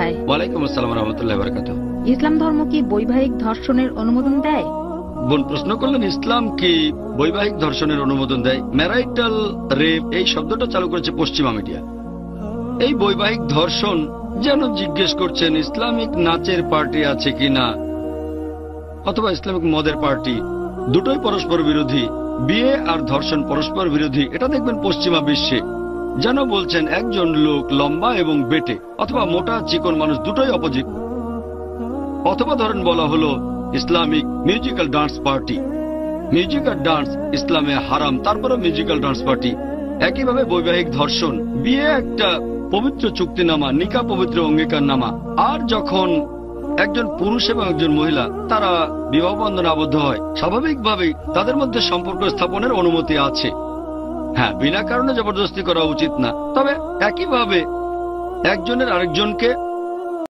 ভাই। ওয়ালাইকুম আসসালাম ওয়া রাহমাতুল্লাহি ওয়া বারাকাতুহু। ইসলাম ধর্ম কি বৈবাহিক ধর্ষণের অনুমোদন দেয়? বোন প্রশ্ন করলেন ইসলাম কি বৈবাহিক ধর্ষণের অনুমোদন দেয়। ম্যারাইটাল রেপ এই শব্দটা চালু করেছে পশ্চিমা মিডিয়া। এই বৈবাহিক ধর্ষণ যেন জিজ্ঞেস করছেন ইসলামিক নাচের পার্টি আছে কিনা অথবা ইসলামিক মদের পার্টি, দুটোই পরস্পর বিরোধী। বিয়ে আর ধর্ষণ পরস্পর বিরোধী, এটা দেখবেন পশ্চিমা বিশ্বে। যেন বলছেন একজন লোক লম্বা এবং বেটে অথবা মোটা চিকন মানুষ দুটোই অপোজিট। অথবা ধরেন বলা হলো Islamic musical dance party, music আর ডান্স ইসলামে হারাম, তারপরও মিউজিক্যাল ডান্স পার্টি। একইভাবে বৈবাহিক ধর্ষণ, বিয়ে একটা পবিত্র চুক্তিনামা, নিকা পবিত্র অঙ্গীকারনামা। আর যখন একজন পুরুষ এবং একজন মহিলা তারা বিবাহ বন্ধনে আবদ্ধ হয়, স্বাভাবিকভাবেই তাদের মধ্যে সম্পর্ক স্থাপনের অনুমতি আছে। হ্যাঁ, বিনা কারণে জবরদস্তি করা উচিত না। তবে একইভাবে একজনের আরেকজনকে